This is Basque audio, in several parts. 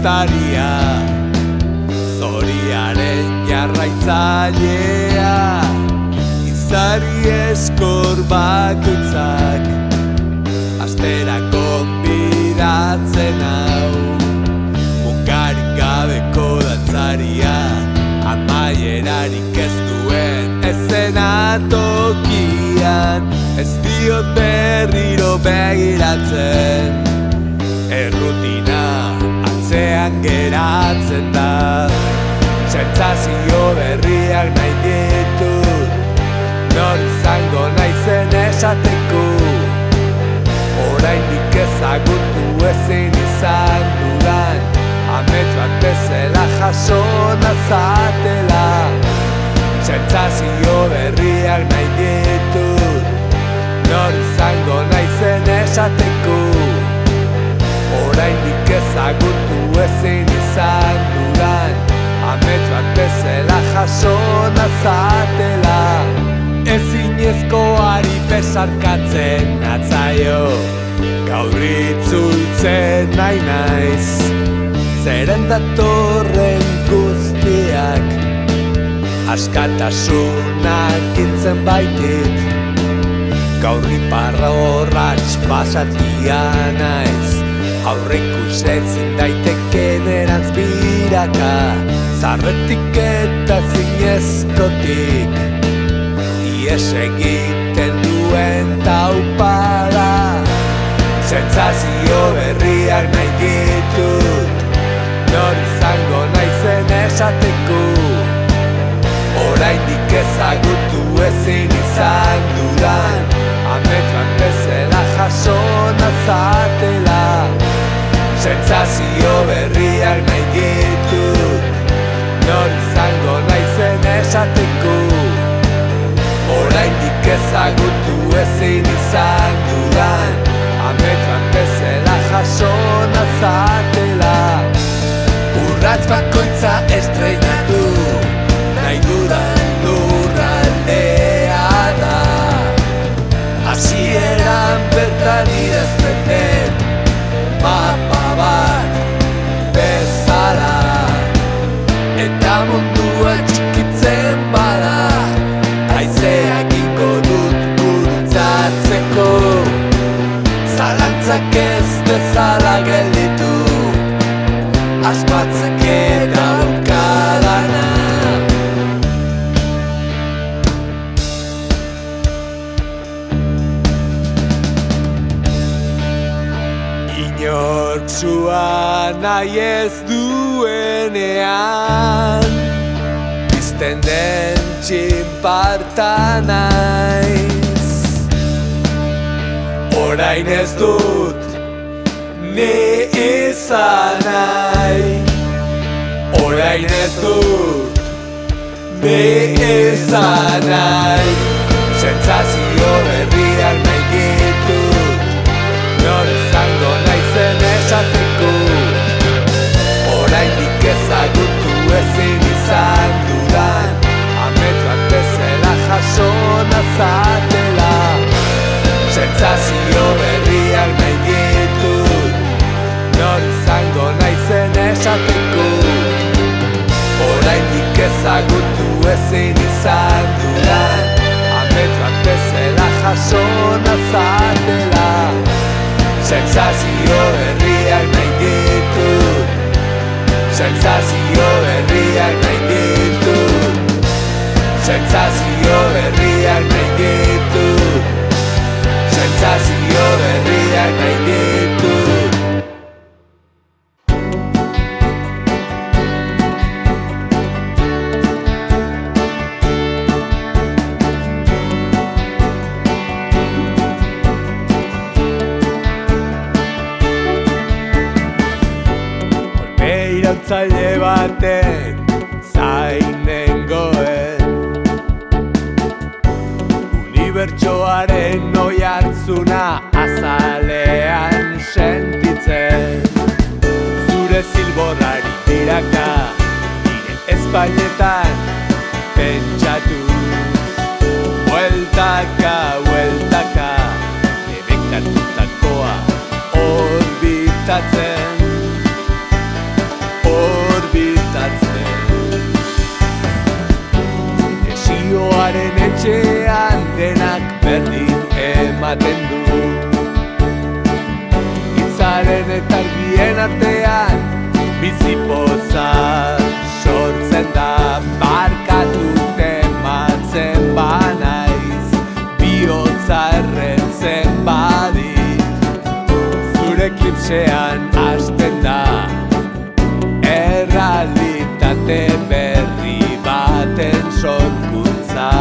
uztaria, zoriaren jarraitzailea, izari eskor bakoitzak, asterako biratzen hau, mugarik gabeko dantzaria, amaierarik ez duen eszenatokian, ez diot berriro begiratzen, errutina atzean geratzen da, sentsazio berriak nahi ditut, nor izango naizen esateko, oraindik ezagutu ezin izan dudan, amets bat bezala jaso nazatela, sentsazio berriak nahi ditut, nor izango naizen esateko, oraindik ezagutu ezin izan dudan, amets bat bezala jaso nazatela, ezinezkoari besarkatzen atzaio, gaur itzultzen nahi naiz, zeren datorren guztiak, askatasunak intzen baitit, gaur iparra horratx pasatia naiz, aurreikus ezin daiteken erantz biraka, zarretik eta zinezkotik, ies egiten duen taupada, sentsazio berriak nahi ditut, nor izango naizen esateko, oraindik ezagutu ezin izan dudan, amets bat bezala jaso nazatela, sentsazio berriak nahi ditut, nor izango naizen esateko, oraindik ezagutu ezin izan dudan, amets bat bezala jaso nazatela, urratz bakoitza estreinatu, nahi dudan lurraldea da, hasieran bertan idazten den mapa bat bezala, eta mundua txikitzen bada, haizeak ingo dut gurutzatzeko, zalantzak ez bezala gelditu, asmatzeke daukadana. Inork sua nahi ez duenean, izten den txinparta naiz, orain ez dut ni izan nahi, orain ez dut ni izan nahi, sentsazio berriak nahi ditut, nor izango naizen esateko, oraindik ezagutu ezin izan dudan, amets bat bezala jaso nazatela, sentsazio berriak nahi ditut, nor izango naizen esateko, oraindik ezagutu ezin izan dudan, amets bat bezala jaso nazatela, sentsazio berriak nahi ditut, sentsazio berriak nahi ditut, sentsazio berriak nahi ditut, sentsazio berriak nahi ditut. Irautzaile baten zain nengoen, unibertsoaren oihartzuna azalean sentitzen, zure zilborrari tiraka, nire espainetan pentsatuz, bueltaka, bueltaka, debektatutakoa orbitatzen, ematen du. Hitzaren eta argien artean bizipoza sortzen da. Barkatu tematzen banaiz, bihotza erretzen badit, zure eklipsean hasten da errealitate berri baten sorkuntza.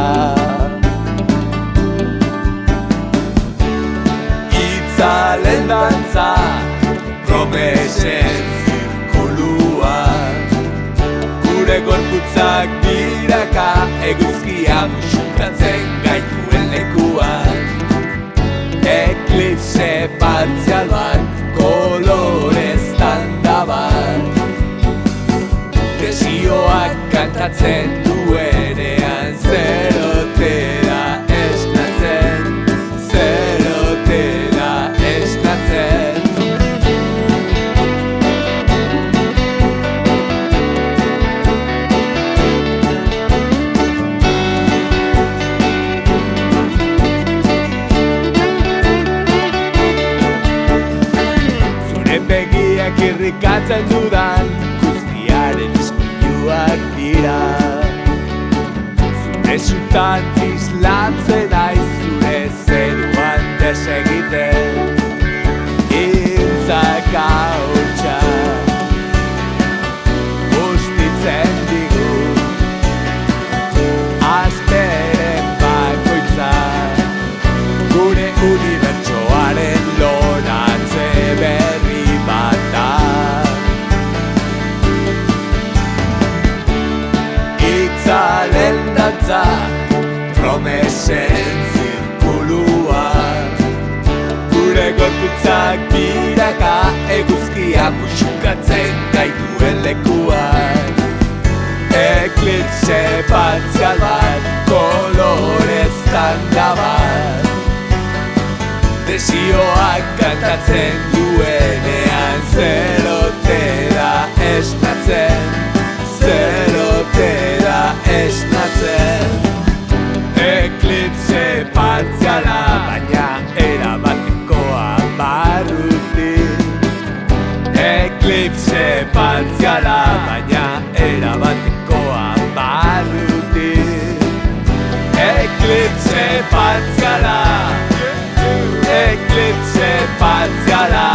Itzalen dantza, promesen zirkulua, gure gorputzak biraka eguzkia musukatzen gaituen lekuan. Eklipse partzial bat, kolorez tanda bat, desioak kantatzen duenean, zerotera esnatzen, zerotera esnatzen. Zure begiak irrikatzen dudan guztiaren ispiluak dira. Zure sutan islatzen naiz, zure zeruan desegiten intzak hautsa bustitzen digu azteren bakoitza. Gure unibertsoaren loratze berri bat da. Itzalen dantza, promesen zirkulua, gure gorputzak biraka eguzkia musukatzen gaituen lekuan. Eklipse partzial bat, kolorez tanda bat, desioak kantatzen duenean, zerotera esnatzen, zerotera esnatzen. Eklipse partziala, baina erabatekoa barruti. Eklipse partziala, baina erabatekoa barruti. Eklipse partziala, eklipse partziala,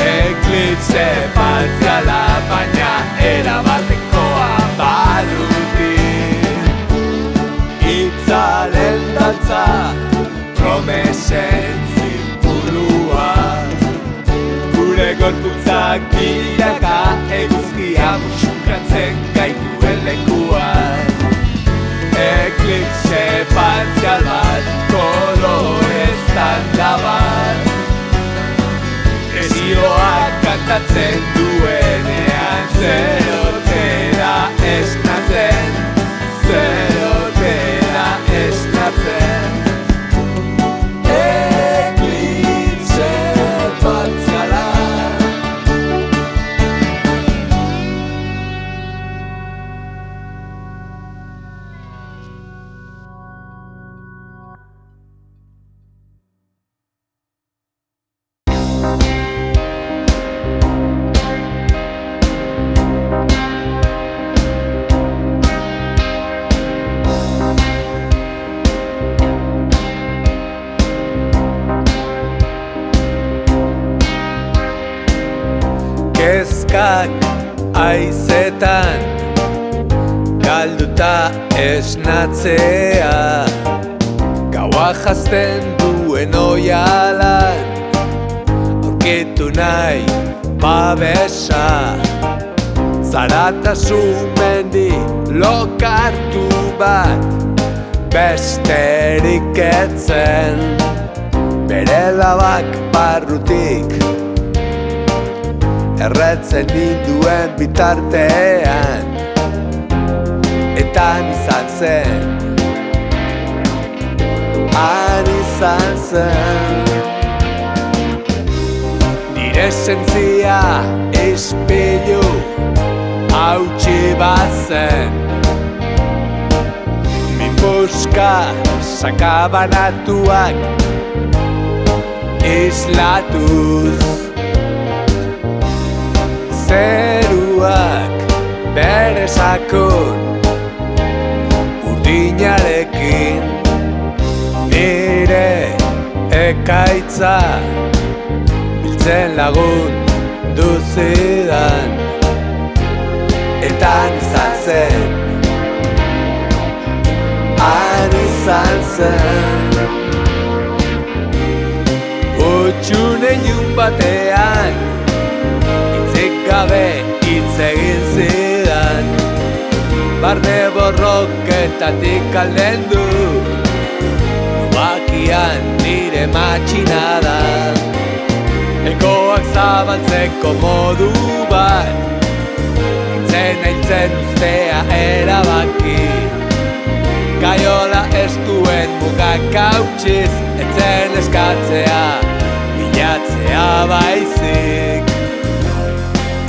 eklipse partziala, baina erabatekoa barruti. Itzalen dantza, promesen zirkulua, gure gorputzak biraka eguzkia musukatzen gaituen lekuan. Eklipse partzial bat, kolorez tanda bat, desioak kantatzen duenean, zerotera esnatzen, zerotera esnatzen. Eklipse partziala. Kezkak aizetan galduta esnatzea, gaua jazten duen oialan aurkitu nahi babesa. Zaratasun mendi lokartu bat besterik etzen, bere labak barrutik erretzen ninduen bitartean, eta izan zen, izan zen. Nire esentzia ispilu hautsi bazen, min buska sakabanatuak islatuz, zeruak bere sakon urdinarekin nire ekaitza biltzen lagun duzidan, eta izan zen, izan zen. Utxune ilun batean hitzik gabe hitz egin zidan, barne borroketatik aldendu lubakian nire matxinada. Ekoak zabaltzeko modu bat, hiltzen ustea erabaki. Gaiola ez duen mugak hautsiz, etzen eskatzea, bilatzea baizik.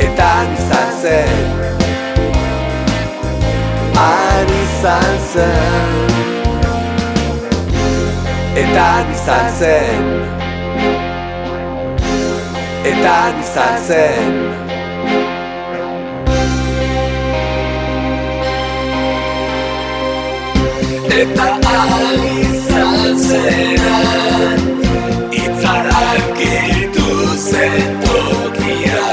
Eta izan zen, izan zen. Eta izan zen, eta izan zen. Eta izan zenan, itzarak irtu zen tokia,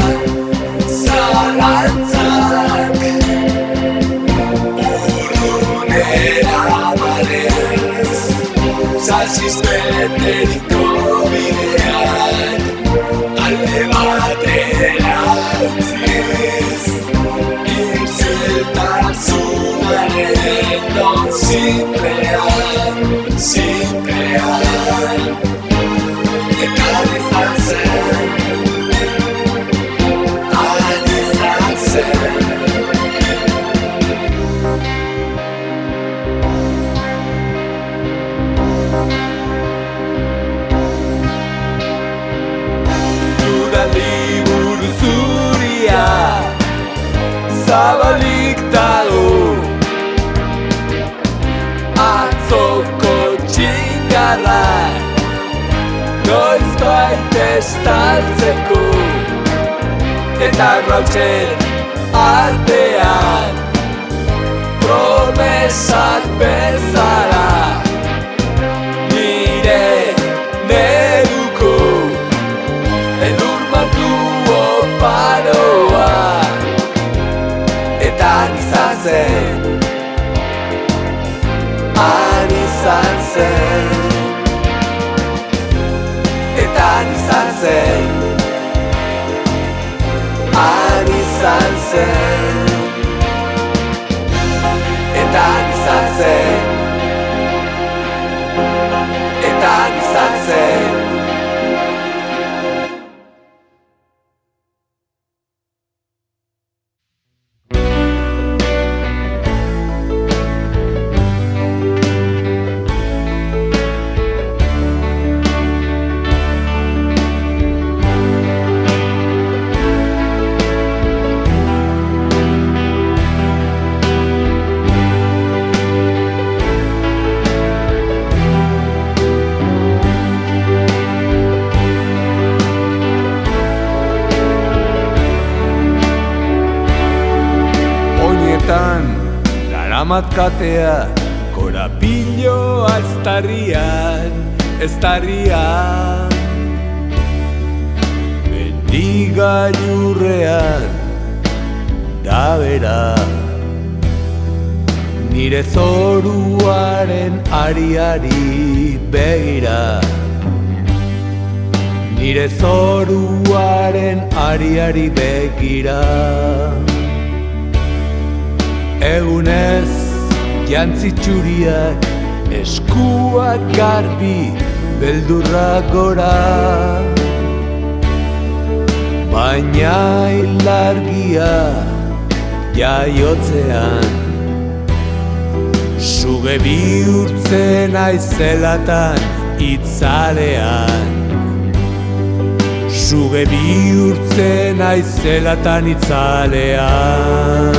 zalantzak urrunera barrez, sasiz beteriko bideak, alde batera utziz, irzeltasunaren non simplean, eta izan zen, izan zen. Liburu zuria zabalik dago, atzoko txingarra noizbait estaltzeko, eta rautxen artean promesak bezala nire neguko edurmatu oparoa. Eta izan zen, izan zen. Eta izan zen, izan zen. Eta izan zen, eta izan zen. Garamatkatea korapilloa eztarrian, mendigailurrean da bera, nire zoruaren ariari begira, nire zoruaren ariari begira. Egunez jantzi txuriak, eskuak garbi, beldurra gora, baina ilargia jaiotzean, suge bihurtzen aizelatan itzalean, suge bihurtzen aizelatan itzalean.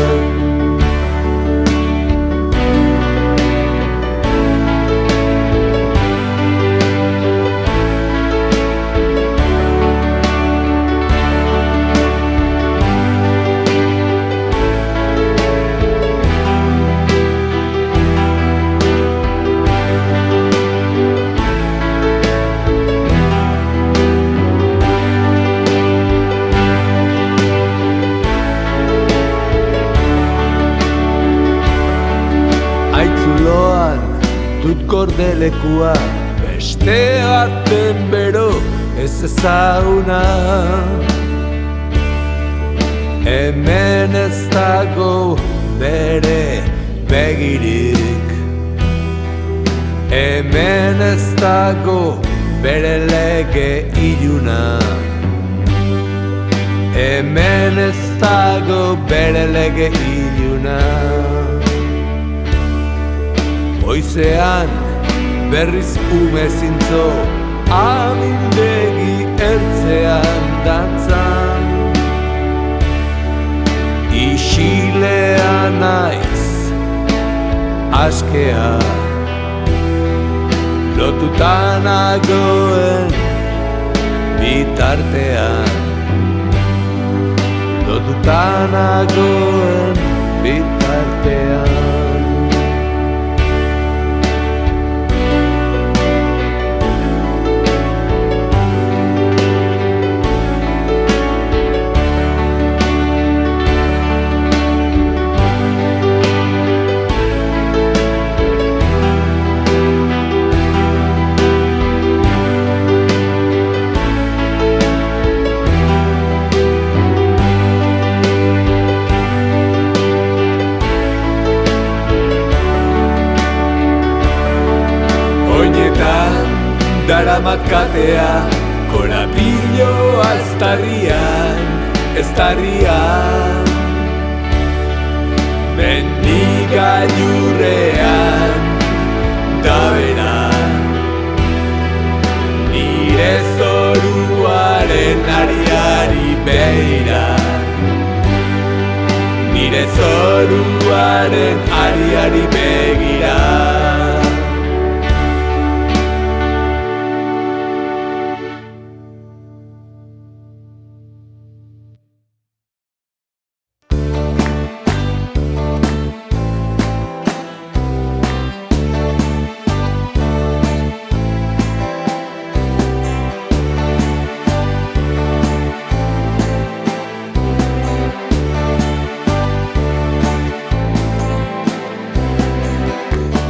Haitzuloan dut gordelekua, beste baten bero ez ezaguna. Hemen ez dago bere begirik, hemen ez dago bere lege iluna, hemen ez dago bere lege iluna. Goizean berriz ume zintzo, amildegi ertzean dantzan. Isilea naiz, askea, lotuta nagoen bitartean, lotuta nagoen bitartean. Daramat katea, korapiloa eztarrian, mendigailurrean, da bera, nire zoruaren ariari begira, nire zoruaren ariari begira.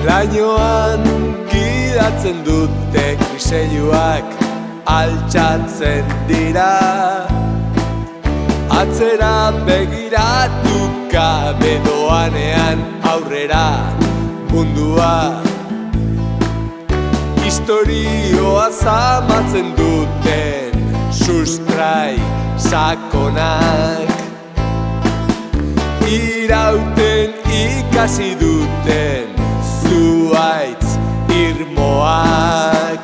Lainoan gidatzen dute kriseiluak altxatzen dira, atzera begiratu gabe doanean aurrera mundua. Historioa zamatzen duten sustrai sakonak, irauten ikasi duten zuaitz irmoak.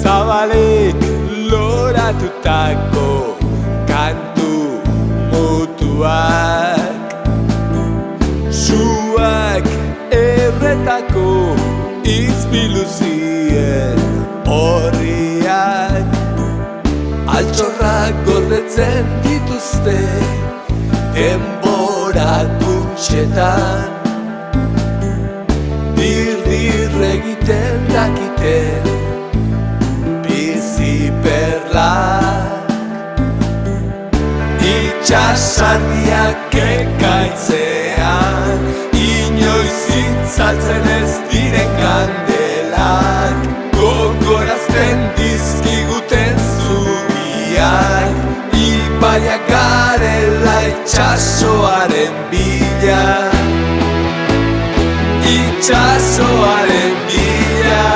Zabalik loratutako kantu mutuak, suak erretako izbiluzien horriak, altxorrak gordetzen dituzte denbora dutxetan, dir egiten dakiten bizi perlak. Itxasardiak ekaitzean, inoiz itzaltzen ez diren kandelak, gogorazten dizkiguten zubiak, ibaiak garela itxasoaren bila, itxasoaren bila,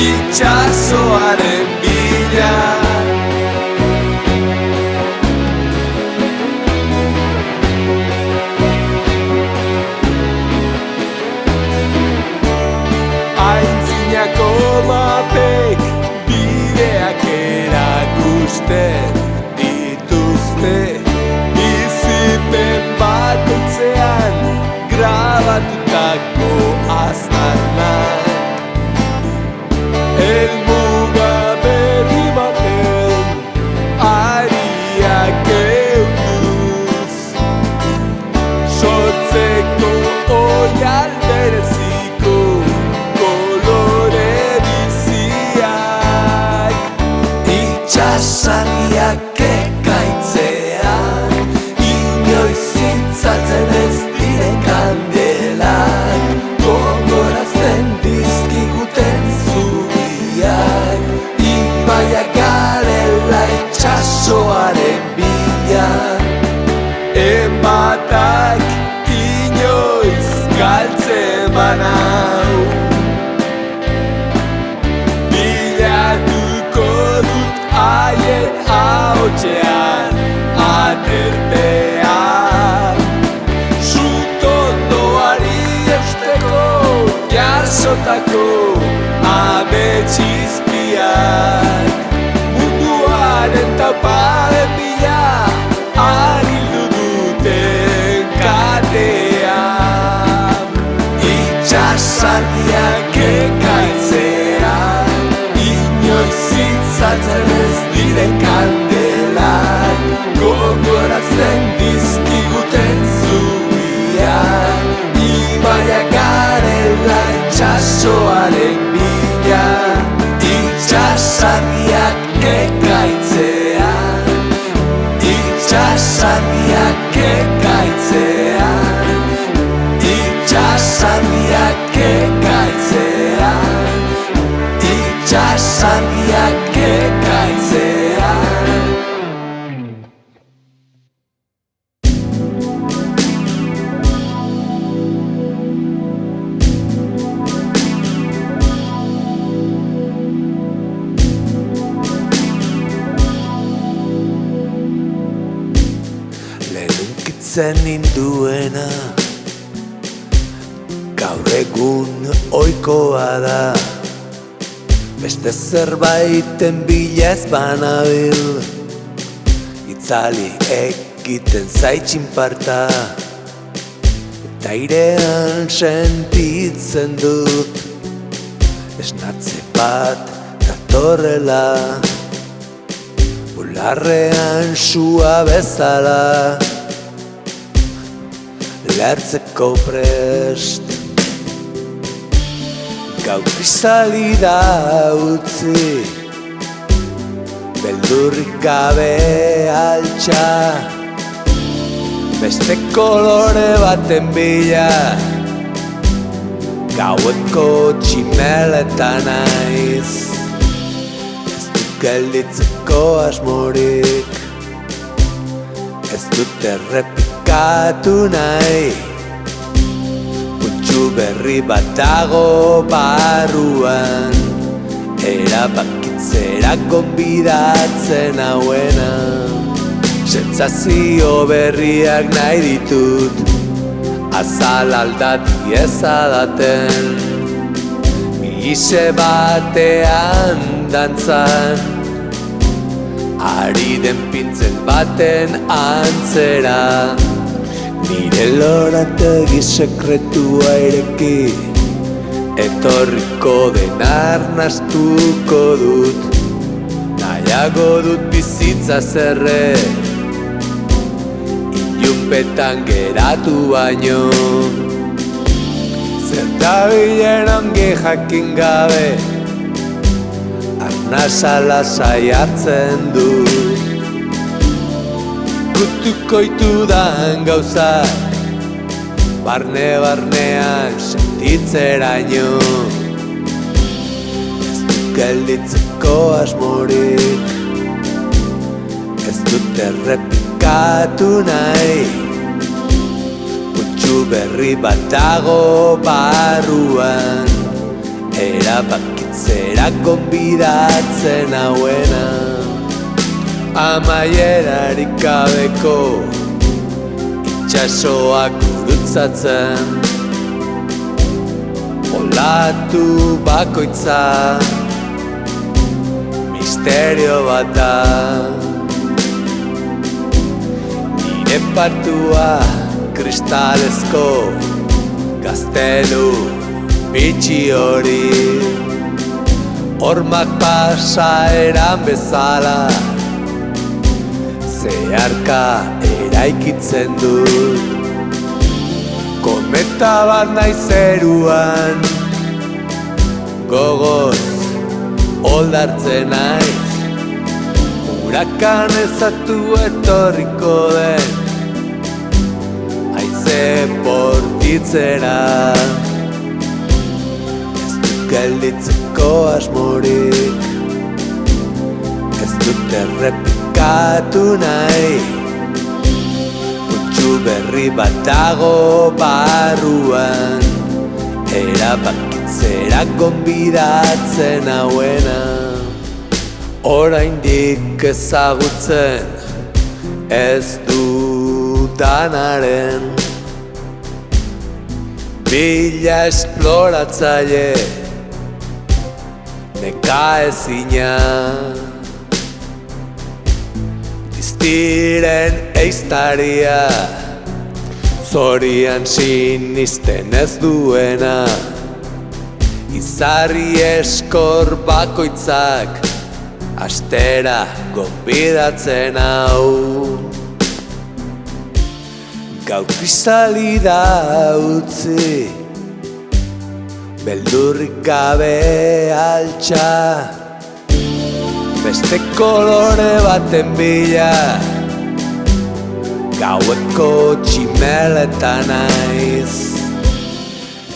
itxasoaren bila. Aintzinako batek bideak erakusten dituzte, bizipen bakoitzean grabatutako aztarnak. Helmuga berri baten itxasoaren bila, enbatak inoiz galtzen banau. Bilatuko dut haien ahotsean aterpea, sutondoari eusteko jasotako ametxizpiak, munduaren tauparen bila arildu duten katea. Itxasargiak ekaitzea, inoiz zitzatzen ez diren kandelak, gogoratzen dizkiguten zubiak, ibaiak garela itxasoaren bila. Itxasargiak ekaitzea, itxasargiak ekaitzea, itxasargiak ekaitzea, itxasargiak ekaitzea. Lehenunkitzen ninduena gaur egun ohikoa da, beste zerbaiten bila ez banabil, itzali egiten zaitxinparta, eta airean sentitzen dut esnatze bat datorrela, bularrean sua bezala, lertzeko prest. Gau krisali da utzi, beldurrik gabe altxa, beste kolore baten bila, gaueko tximeletan naiz, ez dut gelditzeko asmorik, ez dut errepikatu nahi, putxu berri bat dago barruan, erabakitzera gonbidatzen hauena. Sentsazio berriak nahi ditut, azal aldati ezadaten, mihise batean dantzan, ari den pintzel baten antzera, nire lorategi sekretua ireki, etorriko den arnastuko dut, nahiago dut bizitza zerre, ilunpetan geratu baino, zertabilen ongi jakin gabe, arnasala saiatzen dut. Gutuko itudan gauzak, barne-barnean sentitzeraino, ez dut gelditzeko asmorik, ez dut errepikatu nahi, putxu berri bat dago barruan, erabakitzera gonbidatzen hauena. Amaierarik gabeko itxasoak gurutzatzen, olatu bakoitza misterio bat da. Nire patua kristalezko gaztelu bitxi hori, hormak pasa eran bezala, zeharka eraikitzen dut. Kometa bat naiz zeruan, gogoz oldartzen naiz, hurakan ezatu etorriko den, haize bortitzera. Ez dut gelditzeko asmorik, ez dut errepikatu errepikatu nahi. Kutsu berri bat dago barruan, erabakitzera gonbidatzen hauena. Oraindik ezagutzen ez dudanaren, bila esploratzaile nekaezina. Diztiren eiztaria, zorian sinisten ez duena. Izarri eskor bakoitzak astera gonbidatzen hau. Gau kristalida utzi, beldurrik gabe altxa, beste kolore baten bila, gaueko tximeletan naiz.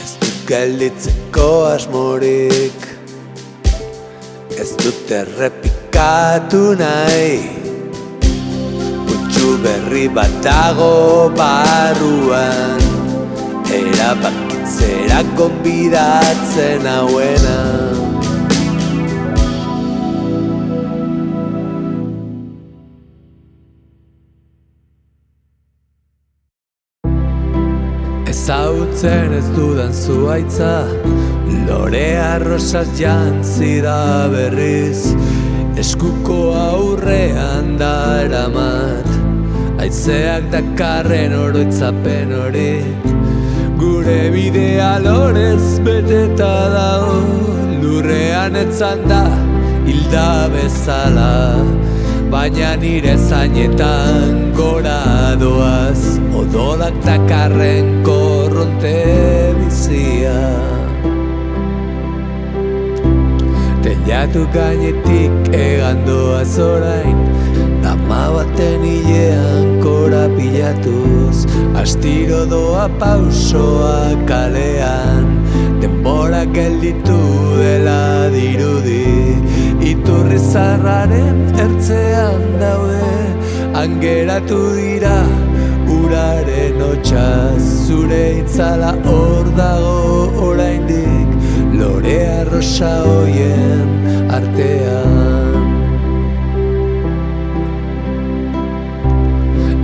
Ez dut gelditzeko asmorik, ez dut errepikatu nahi. Kutsu berri bat dago barruan, erabakitzera gonbidatzen hauena. Ezagutzen ez dudan zuhaitza, lorea rosaz jantzi da berriz. Eskuko aurrean daramat, haizeak dakarren oroitzapen hori. Gure bidea lorez beteta dago, lurrean etzan da hilda bezala. Baina nire zainetan gora doaz, odolak dakarren korronte bizia. Teilatu gainetik egandoaz orain, dama baten hilean korapilatuz. Astiro doa pausoa kalean, denbora gelditu dela dirudi. Iturri zarraren ertzean daude, angeratu dira uraren hotxaz. Zure itzala hor dago oraindik, lorea rosa hoien artean.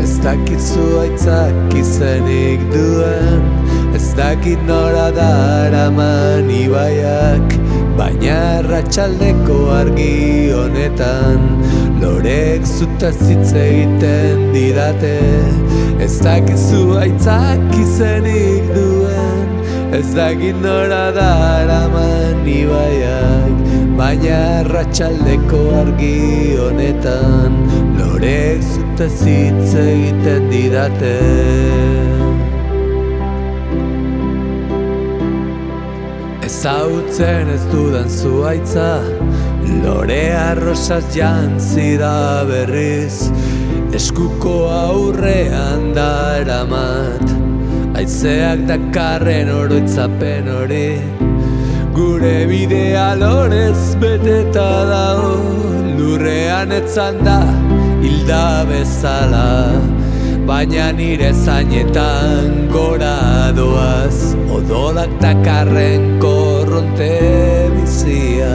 Ez dakit zuhaitzak izenik duen, ez dakit nora daraman ibaiak, baina arratsaldeko argi honetan lorek zutaz hitz egiten didate. Ez dakit zuhaitzak izenik duen, ez dakit nora daraman ibaiak, baina arratsaldeko argi honetan lorek zutaz hitz egiten didate. Ezagutzen ez dudan zuhaitza, lorea rosaz jantzi da berriz. Eskuko aurrean daramat, haizeak dakarren oroitzapen hori. Gure bidea lorez beteta dago, lurrean etzan da hilda bezala. Baina nire zainetan gora doaz, odolak dakarren korronte bizia.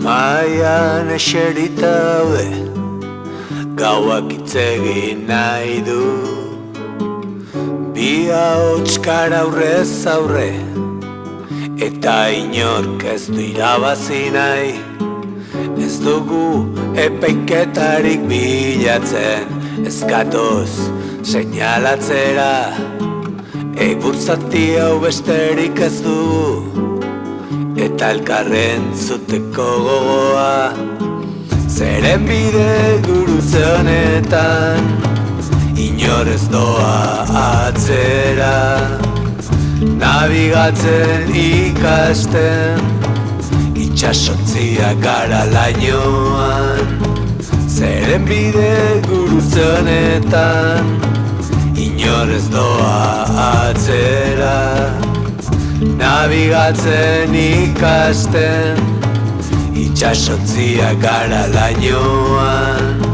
Maian eserita daude, gauak hitz egin nahi du. Bi ahots kara aurrez aurre, eta inork ez du irabazi nahi. Ez dugu epaiketarik bilatzen, ez gatoz seinalatzera. Egurzati hau besterik ez dugu, eta elkarren zuteko gogoa. Zeren bide gurutze honetan, inor ez doa atzera. Nabigatzen ikasten, itxasontzia gara lainoan. Zeren bide gurutze honetan, inor ez doa atzera. Nabigatzen ikasten, itxasontzia gara lainoan.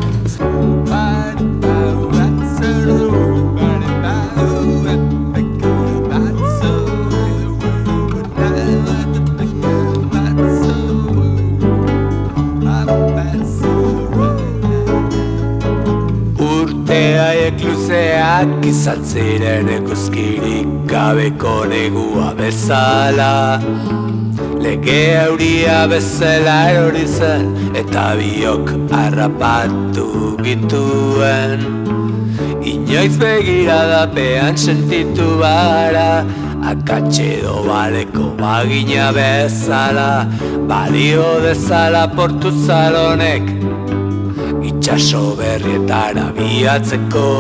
Urteaiek luzeak izan ziren eguzkirik gabeko negua bezala. Lege euria bezala erori zen eta biok harrapatu gintuen. Inoiz begiradapean sentitu bara, akatxe edo baleko bagina bezala. Balio dezala portu zalonek, itxaso berrietara biatzeko.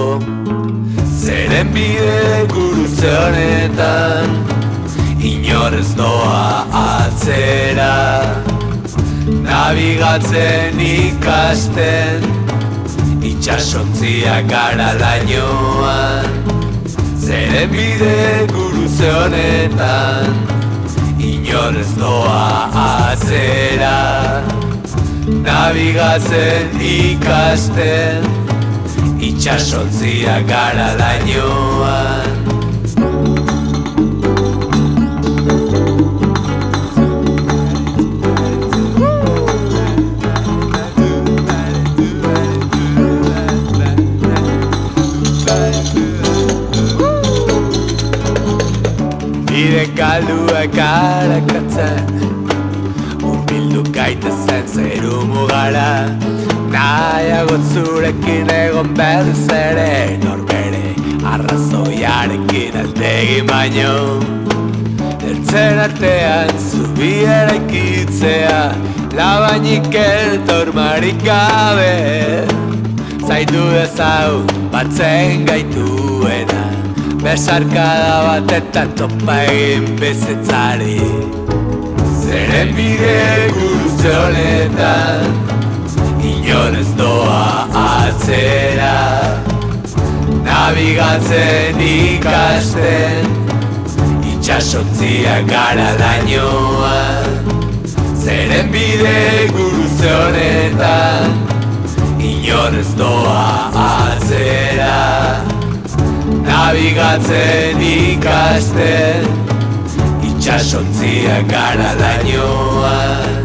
Zeren bide gurutze honetan, inor ez doa atzera. Nabigatzen ikasten, itxasontzia gara lainoan. Zeren bide gurutze honetan, inor ez doa atzera. Nabigatzen ikasten, itxasontzia gara lainoan. Bide galduak arakatzen, urbildu gaitezen zeru mugara. Nahiago zurekin egon berriz ere, norbere arrazoiarekin aldegin baino. Ertzen artean zubi eraikitzea, labainik eltormarik gabe. Zaindu dezagun batzen gaituena, besarkada batetan topa egin bizitzari. Zeren bide gurutze honetan, inor ez doa atzera. Nabigatzen ikasten, itxasontzia gara lainoan. Zeren bide gurutze honetan, inor ez doa atzera. Nabigatzen ikasten, itxasontzia gara lainoan.